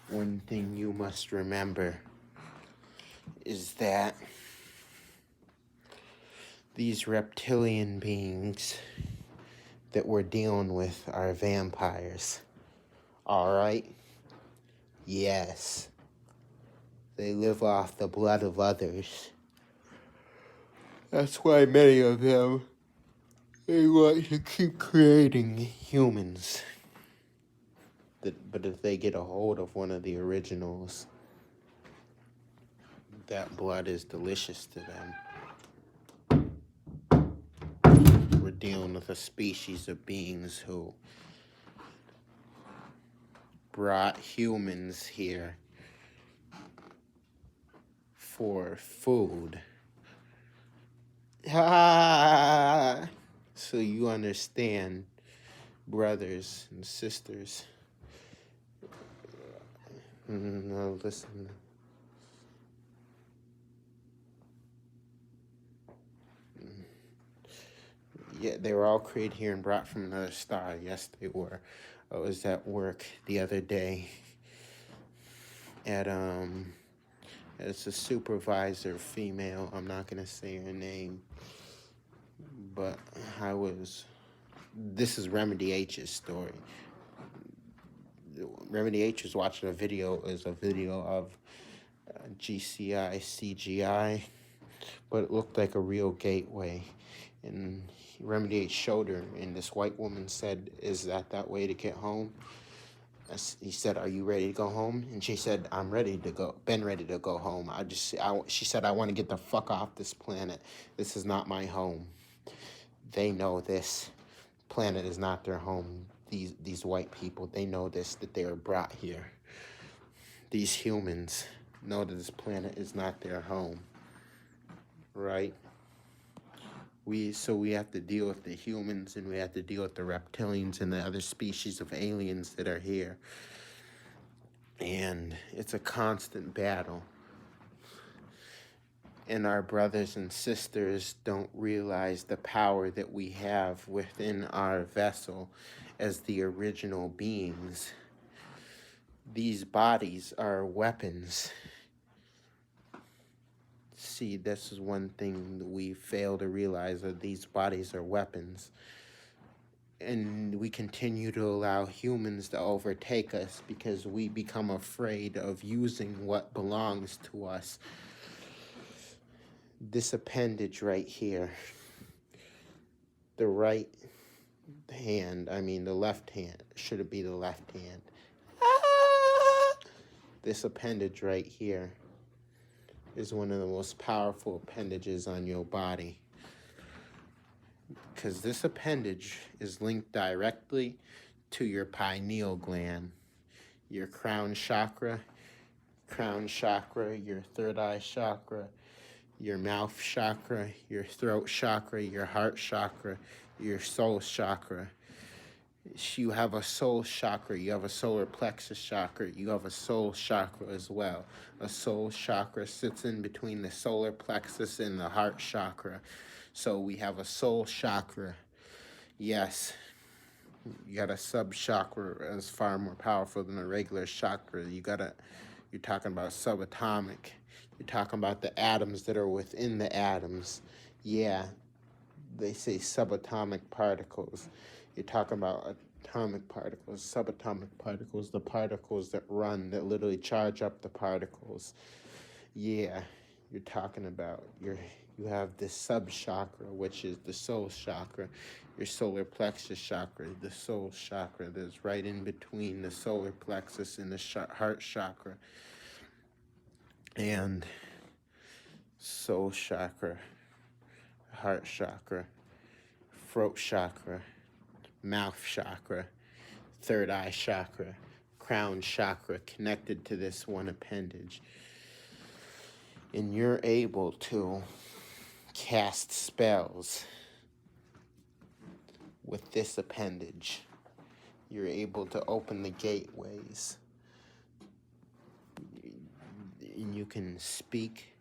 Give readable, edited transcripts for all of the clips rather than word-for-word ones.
One thing you must remember is that these reptilian beings that we're dealing with are vampires. Alright? Yes. They live off the blood of others. That's why many of them, they want to keep creating humans. But if they get a hold of one of the originals, that blood is delicious to them. We're dealing with a species of beings who brought humans here for food. So you understand, brothers and sisters. No, listen. Yeah, they were all created here and brought from another star. Yes, they were. I was at work the other day at it's a supervisor, female. I'm not gonna say her name, but this is Remedy H's story. Remedy H was watching a video of GCI CGI, but it looked like a real gateway. And Remedy H showed her, and this white woman said, "Is that way to get home?" He said, "Are you ready to go home?" And she said, "I'm ready to go. Been ready to go home. She said, "I want to get the fuck off this planet. This is not my home." They know this planet is not their home. These white people, they know this, that they were brought here. These humans know that this planet is not their home, right? So we have to deal with the humans, and we have to deal with the reptilians and the other species of aliens that are here. And it's a constant battle. And our brothers and sisters don't realize the power that we have within our vessel as the original beings. These bodies are weapons. See, this is one thing that we fail to realize, that these bodies are weapons. And we continue to allow humans to overtake us because we become afraid of using what belongs to us. This appendage right here, the right hand, the left hand, should it be the left hand? This appendage right here is one of the most powerful appendages on your body, because this appendage is linked directly to your pineal gland, your crown chakra, your third eye chakra, your mouth chakra, your throat chakra, your heart chakra, your soul chakra. You have a soul chakra, you have a solar plexus chakra, you have a soul chakra as well. A soul chakra sits in between the solar plexus and the heart chakra. So we have a soul chakra. Yes, you got a sub chakra that's far more powerful than a regular chakra. You're talking about subatomic. You're talking about the atoms that are within the atoms. Yeah, they say subatomic particles. You're talking about atomic particles, subatomic particles, the particles that literally charge up the particles. Yeah, you're talking about you have this sub chakra, which is the soul chakra, your solar plexus chakra, the soul chakra that's right in between the solar plexus and the heart chakra. And soul chakra, heart chakra, throat chakra, mouth chakra, third eye chakra, crown chakra, connected to this one appendage. And you're able to cast spells with this appendage. You're able to open the gateways. And you can speak.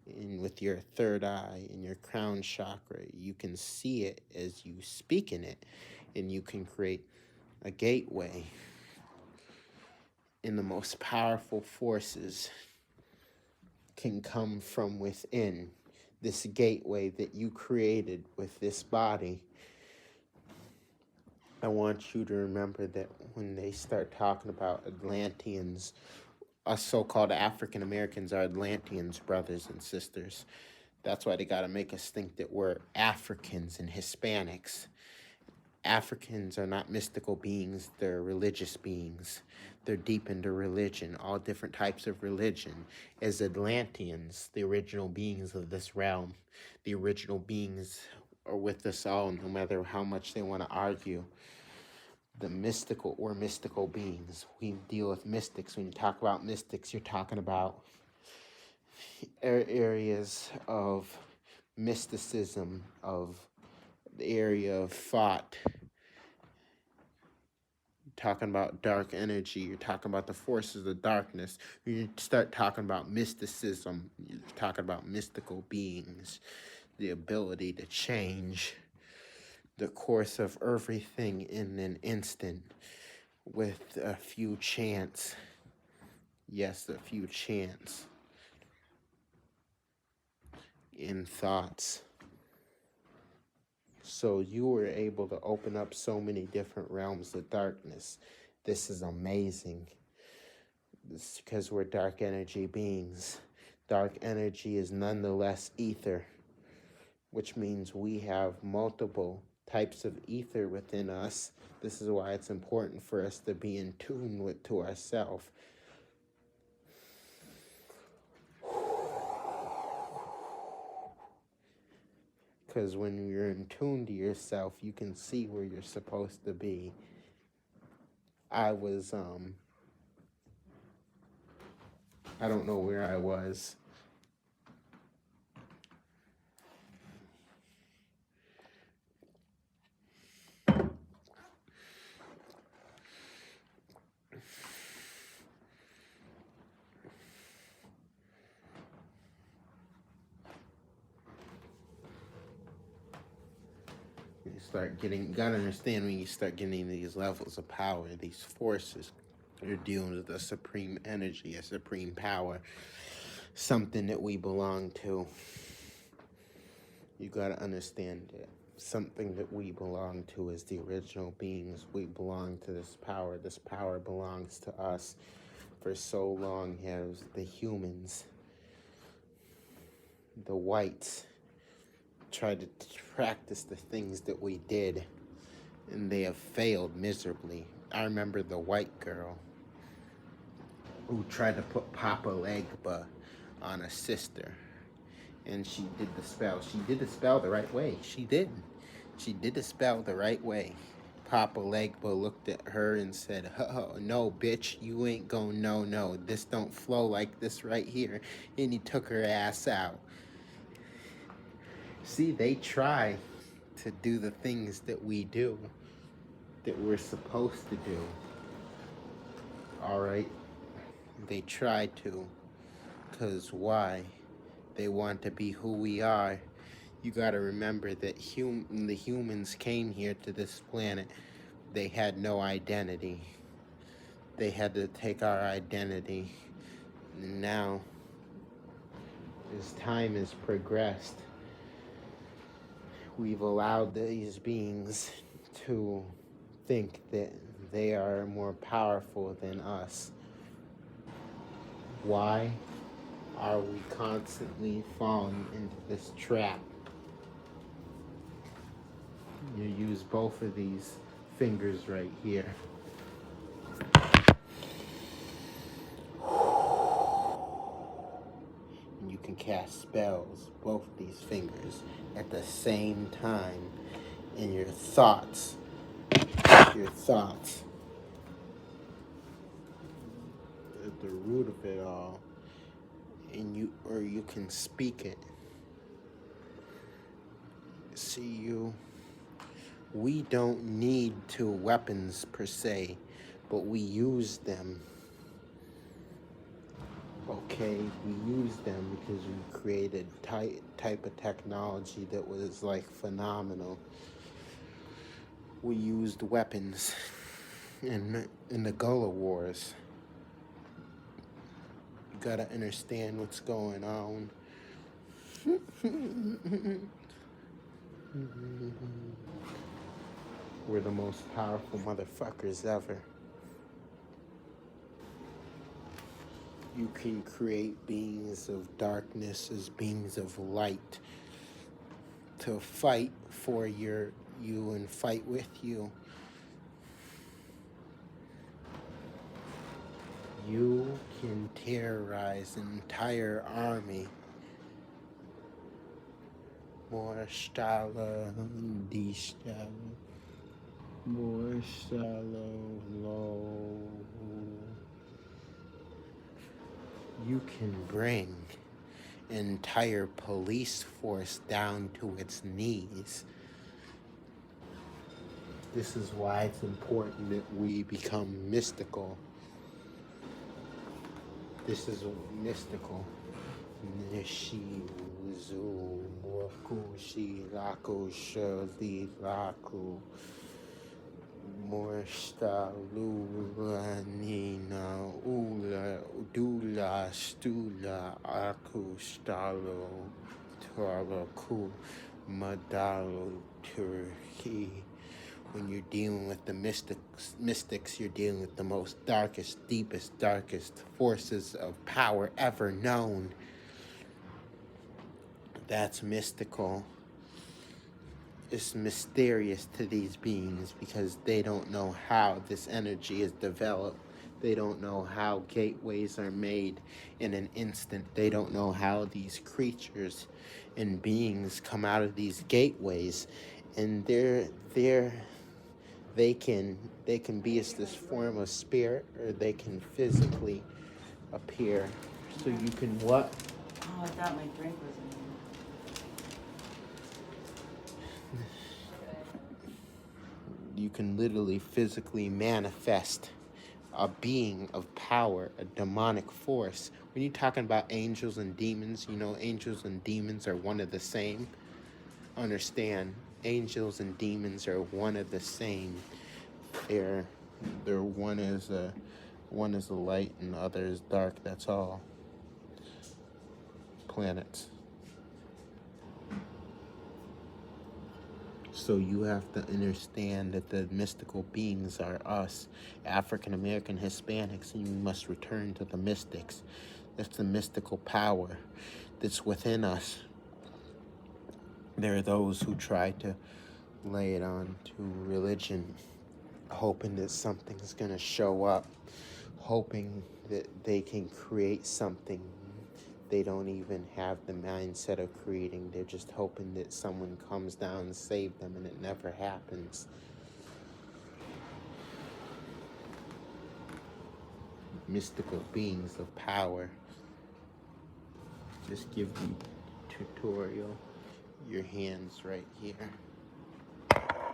And with your third eye and your crown chakra, you can see it as you speak in it, and you can create a gateway, and the most powerful forces can come from within this gateway that you created with this body. I want you to remember that when they start talking about Atlanteans, us so-called African Americans are Atlanteans, brothers and sisters. That's why they got to make us think that we're Africans and Hispanics. Africans are not mystical beings, they're religious beings. They're deep into religion, all different types of religion. As Atlanteans, the original beings of this realm, the original beings are with us all, no matter how much they want to argue. The mystical or mystical beings. We deal with mystics. When you talk about mystics, you're talking about areas of mysticism, of the area of thought. You're talking about dark energy. You're talking about the forces of darkness. When you start talking about mysticism, you're talking about mystical beings, the ability to change the course of everything in an instant with a few chance. Yes, a few chance in thoughts. So you were able to open up so many different realms of darkness. This is amazing. This is because we're dark energy beings. Dark energy is nonetheless ether, which means we have multiple types of ether within us. This is why it's important for us to be in tune to ourselves. Because when you're in tune to yourself, you can see where you're supposed to be. I was, I don't know where I was. Gotta understand when you start getting these levels of power, these forces, you're dealing with a supreme energy, a supreme power, something that we belong to. You gotta understand it. Something that we belong to is the original beings. We belong to this power. This power belongs to us. For so long has the humans, the whites, tried to practice the things that we did, and they have failed miserably. I remember the white girl who tried to put Papa Legba on a sister, and she did the spell. She did the spell the right way. She did. She did the spell the right way. Papa Legba looked at her and said, "Oh, no, bitch, you ain't gonna no. This don't flow like this right here." And he took her ass out. See, they try to do the things that we do, that we're supposed to do. All right? They try to. Because why? They want to be who we are. You got to remember that the humans came here to this planet. They had no identity. They had to take our identity. And now, as time has progressed, we've allowed these beings to think that they are more powerful than us. Why are we constantly falling into this trap? You use both of these fingers right here. And you can cast spells, both these fingers, at the same time. And your thoughts, at the root of it all, and you can speak it. See, we don't need two weapons per se, but we use them. Okay, we use them because we created type of technology that was like phenomenal. We used weapons. in the Gullah Wars. You gotta understand what's going on. We're the most powerful motherfuckers ever. You can create beings of darkness as beings of light to fight for you and fight with you. You can terrorize an entire army. More Stala, Distala, more Stala, low. You can bring an entire police force down to its knees. This is why it's important that we become mystical. This is mystical. Nishi Uzu Wakushi Laku Shali Laku Morsta Lula Nina Ula Dula Stula Aku Stalo Taraku Madalo Turkey. When you're dealing with the mystics, you're dealing with the most darkest, deepest, darkest forces of power ever known. That's mystical. It's mysterious to these beings because they don't know how this energy is developed. They don't know how gateways are made in an instant. They don't know how these creatures and beings come out of these gateways, and they can be as this form of spirit, or they can physically appear. So you can what? Oh, I thought my drink was in here. You can literally physically manifest a being of power, a demonic force. When you're talking about angels and demons, you know angels and demons are one of the same. Understand, angels and demons are one of the same. They're one is a light and the other is dark. That's all. Planets. So you have to understand that the mystical beings are us, African American Hispanics, and you must return to the mystics. That's the mystical power that's within us. There are those who try to lay it on to religion, hoping that something's going to show up, hoping that they can create something. They don't even have the mindset of creating. They're just hoping that someone comes down and save them, and it never happens. Mystical beings of power. Just give you tutorial. Your hands right here.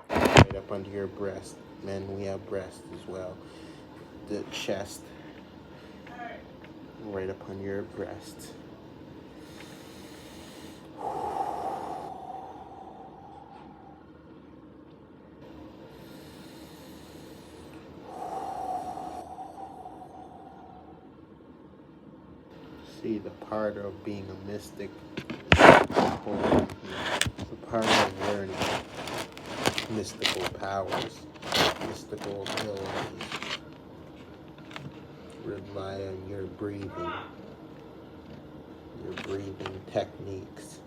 Right up under your breast. Men, we have breasts as well. The chest. Right up under your breast. See, the part of being a mystic, the part of learning mystical powers, mystical abilities, rely on your breathing techniques.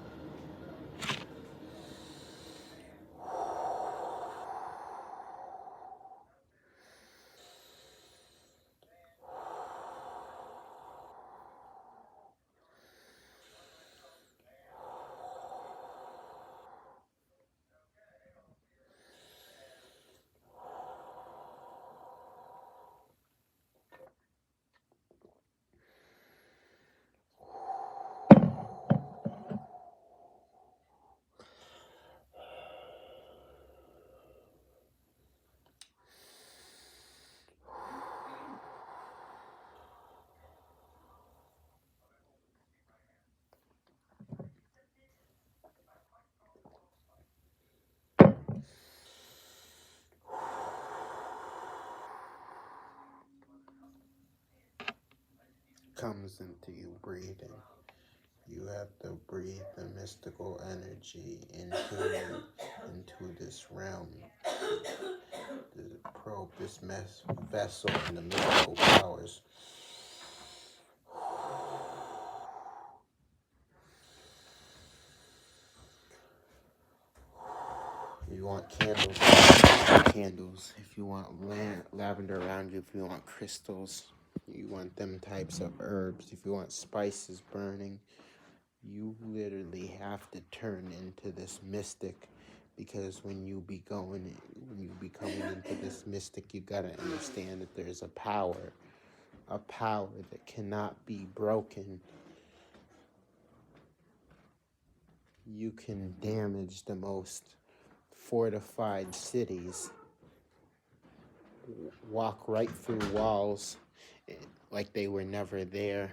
comes into you breathing. You have to breathe the mystical energy into this realm, to probe this vessel in the mystical powers. If you want candles, candles. If you want lavender around you, if you want crystals, you want them types of herbs. If you want spices burning, you literally have to turn into this mystic, because when you be coming into this mystic, you gotta understand that there's a power that cannot be broken. You can damage the most fortified cities, walk right through walls like they were never there.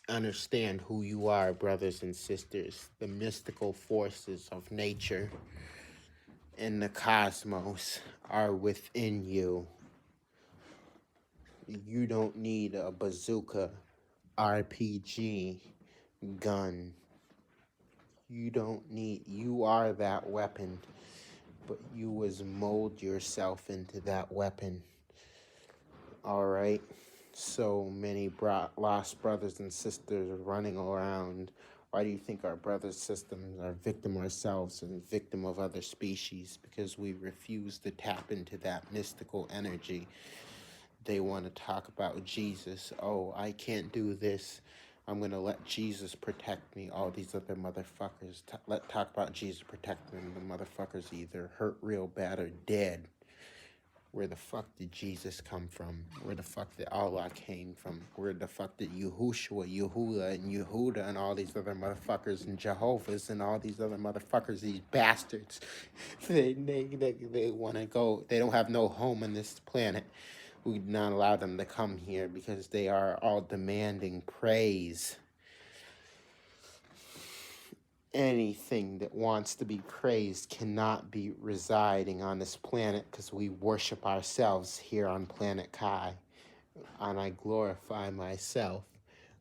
Understand who you are, brothers and sisters. The mystical forces of nature and the cosmos are within you. You don't need a bazooka, RPG, gun. You are that weapon, but you was mold yourself into that weapon. All right? So many lost brothers and sisters running around. Why do you think our brothers' systems are victim ourselves and victim of other species? Because we refuse to tap into that mystical energy. They want to talk about Jesus. Oh, I can't do this. I'm going to let Jesus protect me. All these other motherfuckers. Talk about Jesus protecting them. The motherfuckers either hurt real bad or dead. Where the fuck did Jesus come from? Where the fuck did Allah came from? Where the fuck did Yahushua, Yehuda, and Yehuda, and all these other motherfuckers, and Jehovah's, and all these other motherfuckers, these bastards, they want to go. They don't have no home on this planet. We do not allow them to come here because they are all demanding praise. Anything that wants to be praised cannot be residing on this planet, because we worship ourselves here on planet Kai. And I glorify myself.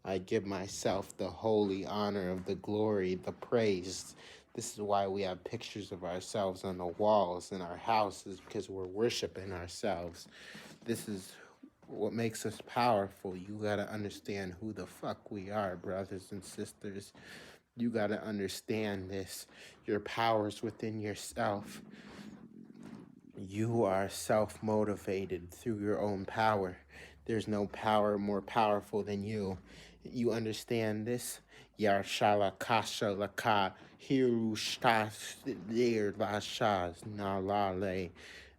I give myself the holy honor of the glory, the praise. This is why we have pictures of ourselves on the walls in our houses, because we're worshiping ourselves. This is what makes us powerful. You gotta understand who the fuck we are, brothers and sisters. You got to understand this. Your power's within yourself. You are self-motivated through your own power. There's no power more powerful than you. You understand this? Yarshala kasha laka hirushtas der lashas nalale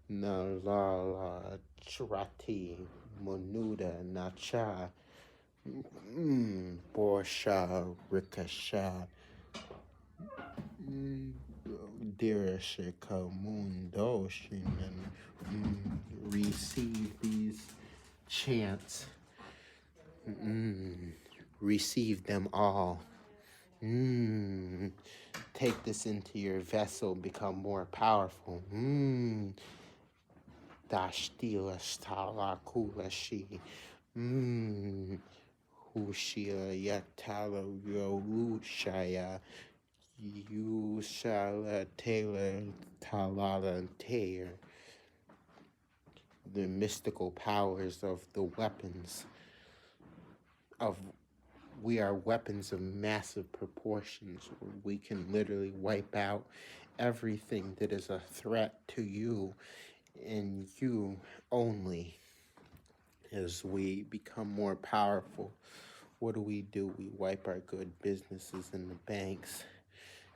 nalala trati monuda nacha. Borsha Rikasha Dirashika Mundoshin, and receive these chants. Receive them all. Take this into your vessel, become more powerful. Dashtila Stala Kulashi. Hushia Yatala Yorushaya Yushala Taylor Talala Taylor. The mystical powers of the weapons of we are weapons of massive proportions. We can literally wipe out everything that is a threat to you and you only. As we become more powerful, what do? We wipe our good businesses in the banks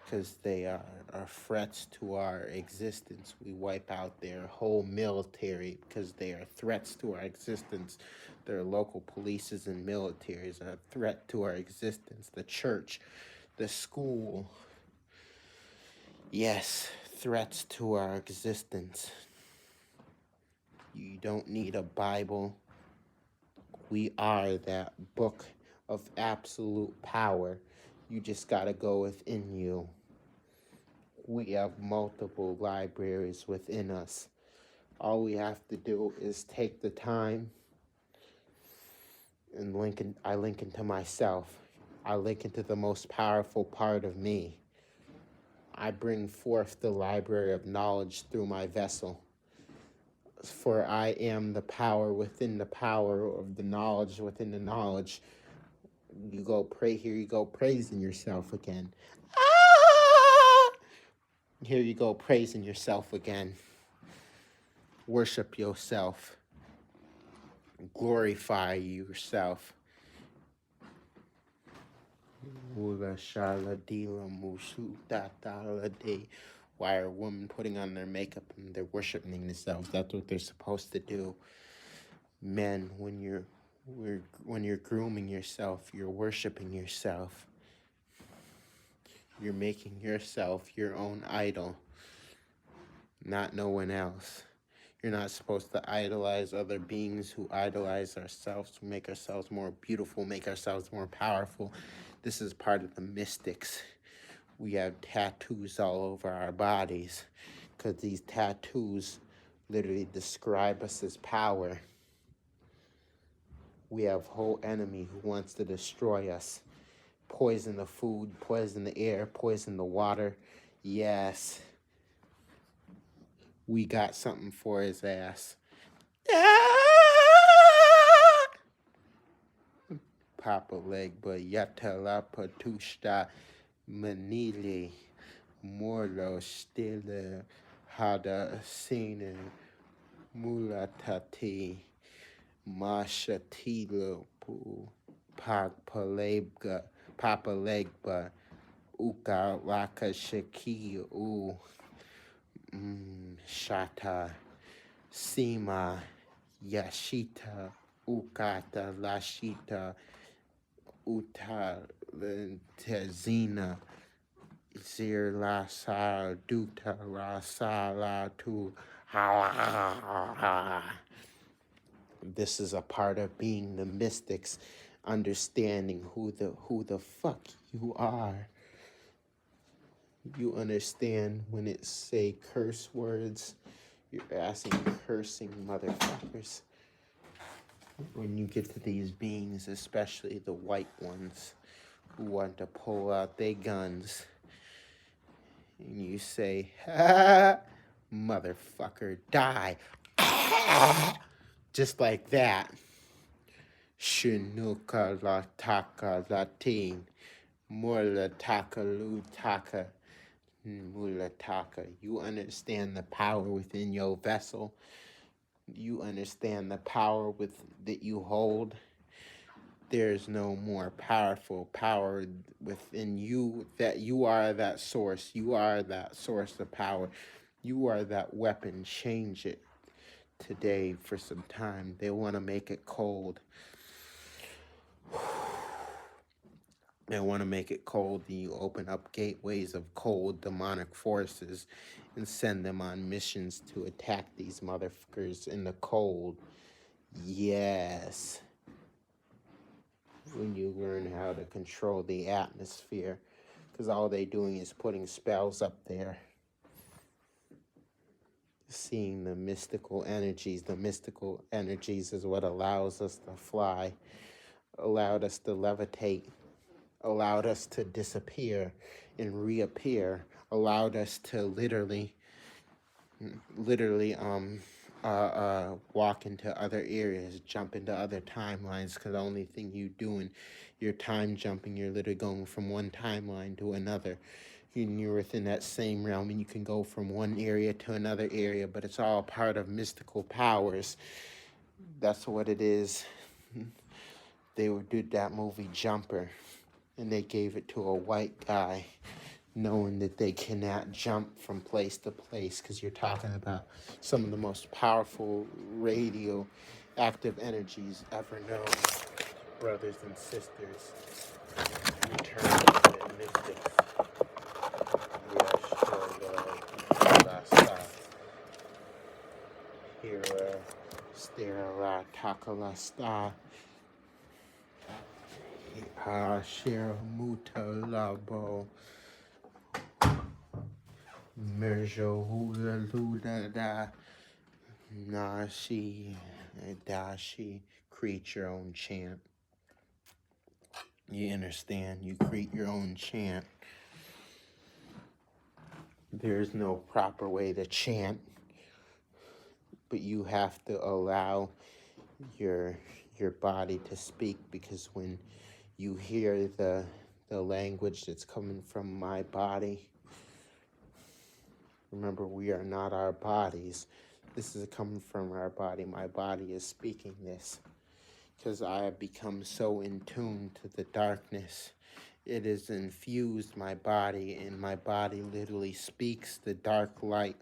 because they are threats to our existence. We wipe out their whole military because they are threats to our existence. Their local polices and militaries are a threat to our existence. The church, the school, yes, threats to our existence. You don't need a Bible. We are that book of absolute power. You just gotta go within you. We have multiple libraries within us. All we have to do is take the time And I link into myself. I link into the most powerful part of me. I bring forth the library of knowledge through my vessel. For I am the power within the power of the knowledge within the knowledge. You go pray, here you go praising yourself again. Ah! Here you go praising yourself again. Worship yourself. Glorify yourself. Why are women putting on their makeup and they're worshiping themselves? That's what they're supposed to do. Men, when you're grooming yourself, you're worshiping yourself. You're making yourself your own idol, not no one else. You're not supposed to idolize other beings who idolize ourselves, to make ourselves more beautiful, make ourselves more powerful. This is part of the mystics. We have tattoos all over our bodies because these tattoos literally describe us as power. We have a whole enemy who wants to destroy us. Poison the food, poison the air, poison the water. Yes. We got something for his ass. Papa Legba Yatala Patushta Manili Morlo Stille Hada Sine Mulatati Mashatilo Papa Legba Uka Laka Shaki U Shata Sima Yashita Ukata Lashita Uta Tezina Zir La Sa Duta La Sa La Tu Ha. This is a part of being the mystics, understanding who the fuck you are. You understand when it say curse words, you're asking cursing motherfuckers. When you get to these beings, especially the white ones who want to pull out their guns, and you say, ha, motherfucker, die. Just like that. Shinuka la taka latin. Mula taka lutaka. Mulataka. You understand the power within your vessel. You understand the power that you hold. There's no more powerful power within you. That you are that source. You are that source of power. You are that weapon. Change it today for some time. They want to make it cold. They want to make it cold, and you open up gateways of cold demonic forces and send them on missions to attack these motherfuckers in the cold. Yes. When you learn how to control the atmosphere, because all they doing is putting spells up there. Seeing the mystical energies is what allows us to fly, allowed us to levitate, allowed us to disappear and reappear, allowed us to literally walk into other areas, jump into other timelines, because the only thing you doing, you're time jumping, you're literally going from one timeline to another. You're within that same realm, and you can go from one area to another area, but it's all part of mystical powers. That's what it is. They did that movie Jumper, and they gave it to a white guy, knowing that they cannot jump from place to place, because you're talking about some of the most powerful radioactive energies ever known. Brothers and sisters, return to the mystics. Hira Stera Takala Sta Shira Muta Labo Merjo Hula Luda Da Nashi Dashi. Create your own chant. You understand? You create your own chant. There's no proper way to chant, but you have to allow your body to speak, because when you hear the language that's coming from my body, remember, we are not our bodies. This is coming from our body. My body is speaking this because I have become so in tune to the darkness. It has infused my body, and my body literally speaks the dark light.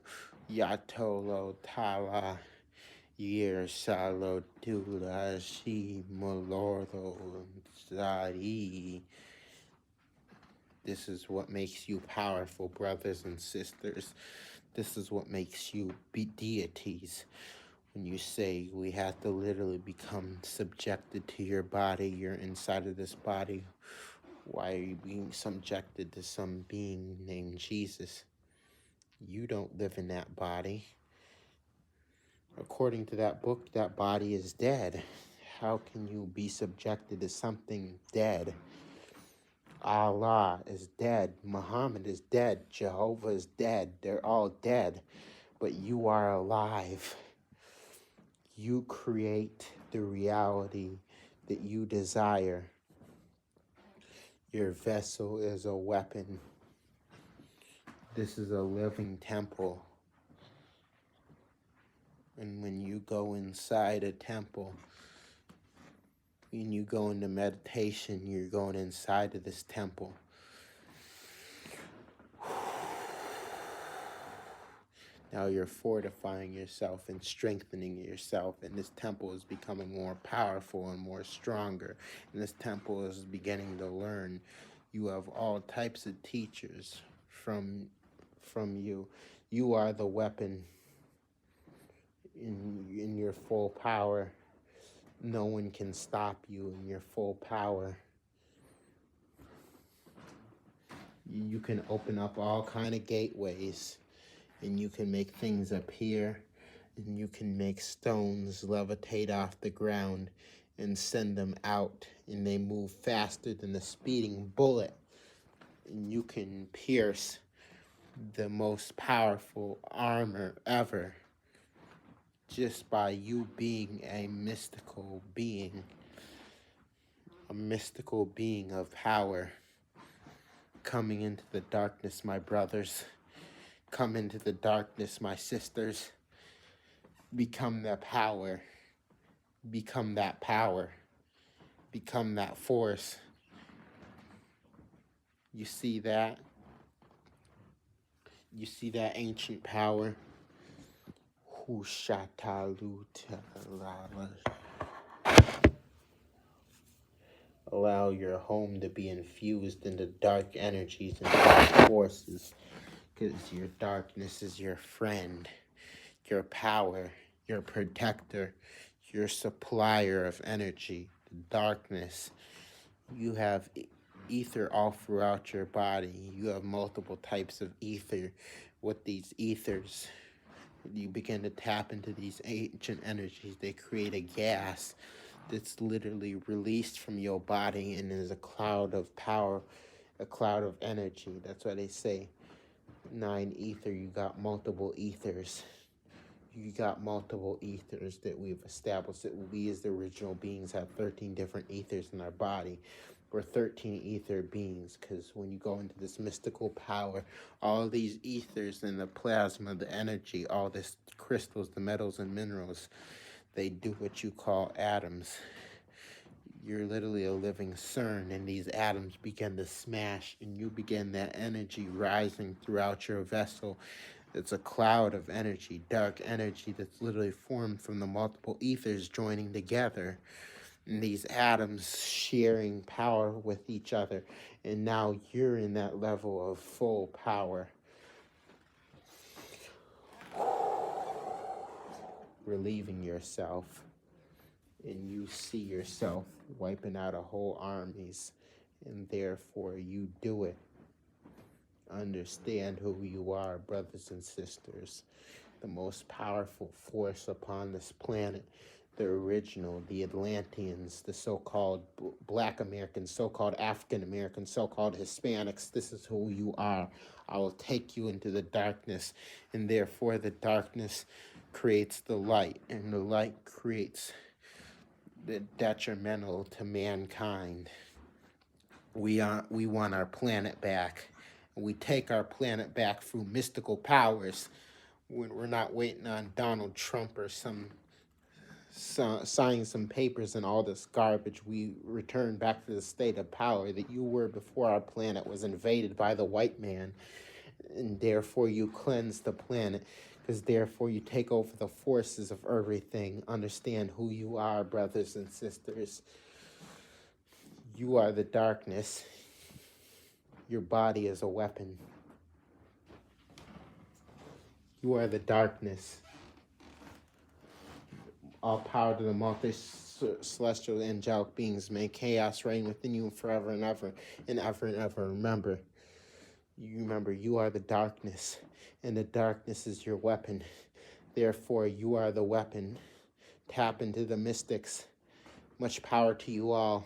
Yatolo Tala Yer Salo Dula Shi Molordo Zari. This is what makes you powerful, brothers and sisters. This is what makes you be deities. When you say we have to literally become subjected to your body, you're inside of this body. Why are you being subjected to some being named Jesus? You don't live in that body. According to that book, that body is dead. How can you be subjected to something dead? Allah is dead. Muhammad is dead. Jehovah is dead. They're all dead. But you are alive. You create the reality that you desire. Your vessel is a weapon. This is a living temple. And when you go inside a temple, when you go into meditation, you're going inside of this temple. Now you're fortifying yourself and strengthening yourself, and this temple is becoming more powerful and more stronger. And this temple is beginning to learn. You have all types of teachers from you. You are the weapon in your full power. No one can stop you in your full power. You can open up all kind of gateways, and you can make things appear, and you can make stones levitate off the ground and send them out, and they move faster than a speeding bullet. And you can pierce the most powerful armor ever just by you being a mystical being of power. Coming into the darkness, my brothers. Come into the darkness, my sisters. Become that power. Become that power. Become that force. You see that? You see that ancient power? Allow your home to be infused into dark energies and dark forces, because your darkness is your friend, your power, your protector, your supplier of energy. The darkness. You have ether all throughout your body. You have multiple types of ether. With these ethers, you begin to tap into these ancient energies. They create a gas that's literally released from your body and is a cloud of power, a cloud of energy. That's why they say 9 ether. You got multiple ethers. You got multiple ethers that we've established, that we as the original beings have 13 different ethers in our body. We're 13 ether beings, because when you go into this mystical power, all these ethers and the plasma, the energy, all this crystals, the metals and minerals, they do what you call atoms. You're literally a living CERN, and these atoms begin to smash, and you begin that energy rising throughout your vessel. It's a cloud of energy, dark energy that's literally formed from the multiple ethers joining together. And these atoms sharing power with each other. And now you're in that level of full power. Relieving yourself. And you see yourself wiping out a whole armies. And therefore you do it. Understand who you are, brothers and sisters. The most powerful force upon this planet. the original, the Atlanteans, the so-called Black Americans, so-called African Americans, so-called Hispanics. This is who you are. I will take you into the darkness, and therefore the darkness creates the light, and the light creates the detrimental to mankind. We want our planet back. We take our planet back through mystical powers. We're not waiting on Donald Trump or signing some papers and all this garbage. We return back to the state of power that you were before our planet was invaded by the white man, and therefore you cleanse the planet, because therefore you take over the forces of everything. Understand who you are, brothers and sisters. You are the darkness. Your body is a weapon. You are the darkness. All power to the multi-celestial angelic beings. May chaos reign within you forever and ever and ever and ever. Remember, you are the darkness, and the darkness is your weapon. Therefore, you are the weapon. Tap into the mystics. Much power to you all.